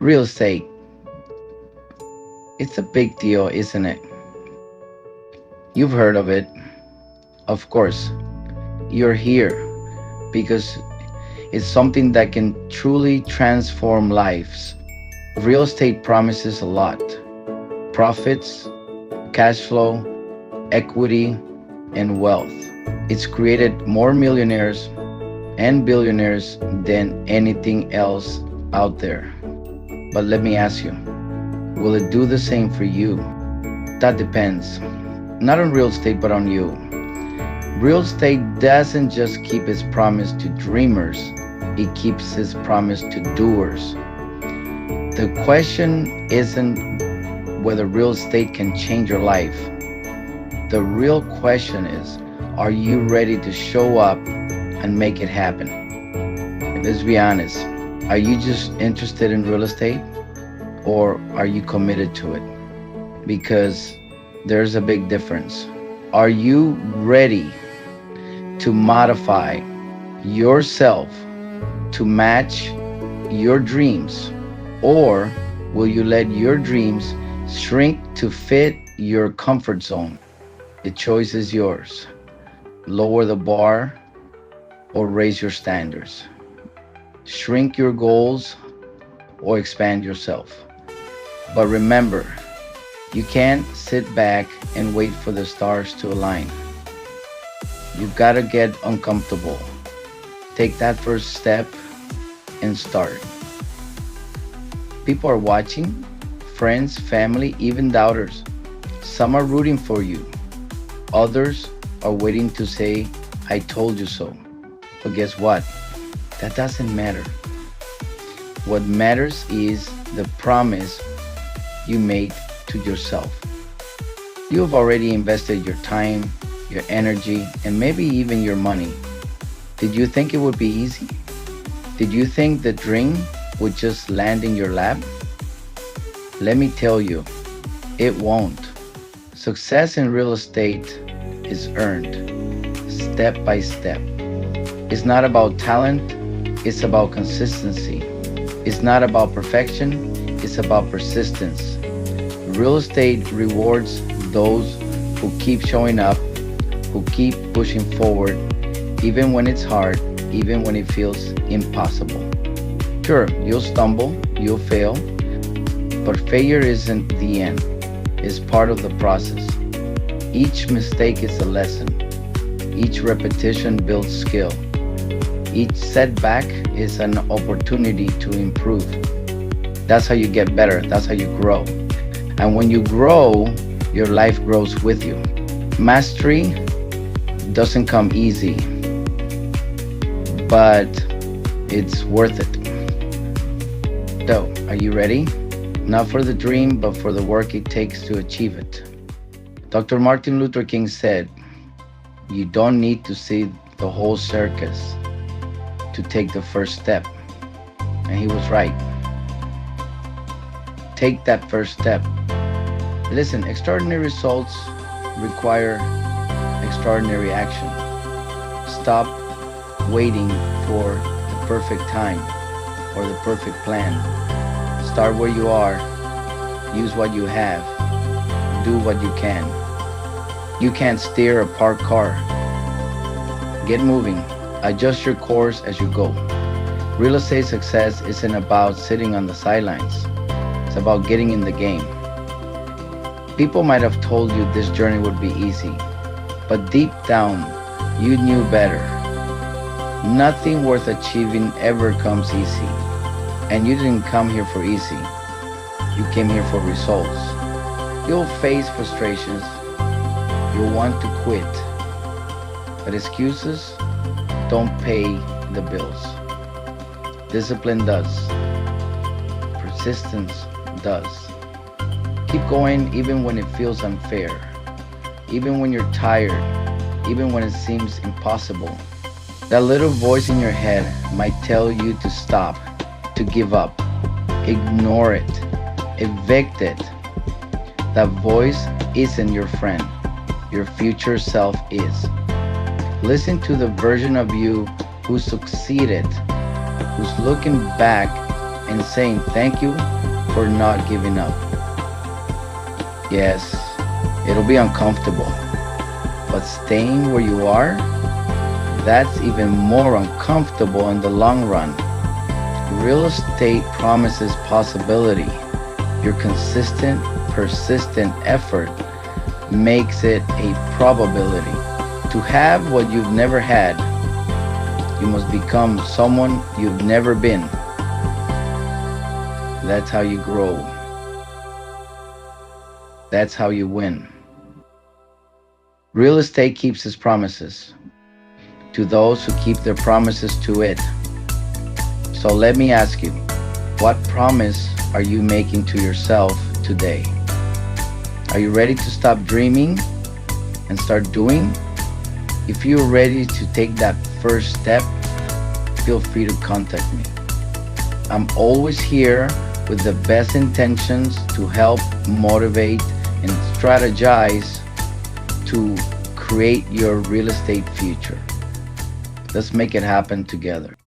Real estate, it's a big deal, isn't it? You've heard of it. Of course, you're here because it's something that can truly transform lives. Real estate promises a lot: profits, cash flow, equity, and wealth. It's created more millionaires and billionaires than anything else out there. But let me ask you, will it do the same for you? That depends. Not on real estate, but on you. Real estate doesn't just keep its promise to dreamers, it keeps its promise to doers. The question isn't whether real estate can change your life. The real question is, are you ready to show up and make it happen? Let's be honest. Are you just interested in real estate or are you committed to it? Because there's a big difference. Are you ready to modify yourself to match your dreams? Or will you let your dreams shrink to fit your comfort zone? The choice is yours. Lower the bar or raise your standards. Shrink your goals or expand yourself. But remember, you can't sit back and wait for the stars to align. You gotta get uncomfortable. Take that first step and start. People are watching, friends, family, even doubters. Some are rooting for you. Others are waiting to say, I told you so. But guess what? That doesn't matter. What matters is the promise you made to yourself. You have already invested your time, your energy, and maybe even your money. Did you think it would be easy? Did you think the dream would just land in your lap? Let me tell you, it won't. Success in real estate is earned step by step. It's not about talent, it's about consistency. It's not about perfection, it's about persistence. Real estate rewards those who keep showing up, who keep pushing forward, even when it's hard, even when it feels impossible. Sure, you'll stumble, you'll fail, but failure isn't the end, it's part of the process. Each mistake is a lesson, each repetition builds skill, each setback is an opportunity to improve. That's how you get better, that's how you grow. And when you grow, your life grows with you. Mastery doesn't come easy, but it's worth it. So, are you ready? Not for the dream, but for the work it takes to achieve it. Dr. Martin Luther King said, you don't need to see the whole circus to take the first step. And he was right. Take that first step. Listen, extraordinary results require extraordinary action. Stop waiting for the perfect time or the perfect plan. Start where you are. Use what you have. Do what you can. You can't steer a parked car. Get moving. Adjust your course as you go. Real estate success isn't about sitting on the sidelines. It's about getting in the game. People might have told you this journey would be easy, but deep down, you knew better. Nothing worth achieving ever comes easy. And you didn't come here for easy. You came here for results. You'll face frustrations. You'll want to quit. But excuses don't pay the bills. Discipline does. Persistence does. Keep going even when it feels unfair. Even when you're tired. Even when it seems impossible. That little voice in your head might tell you to stop, to give up, ignore it, evict it. That voice isn't your friend. Your future self is. Listen to the version of you who succeeded, who's looking back and saying thank you for not giving up. Yes, it'll be uncomfortable, but staying where you are, that's even more uncomfortable in the long run. Real estate promises possibility. Your consistent, persistent effort makes it a probability. To have what you've never had, you must become someone you've never been. That's how you grow. That's how you win. Real estate keeps its promises to those who keep their promises to it. So let me ask you, what promise are you making to yourself today? Are you ready to stop dreaming and start doing? If you're ready to take that first step, feel free to contact me. I'm always here with the best intentions to help, motivate, and strategize to create your real estate future. Let's make it happen together.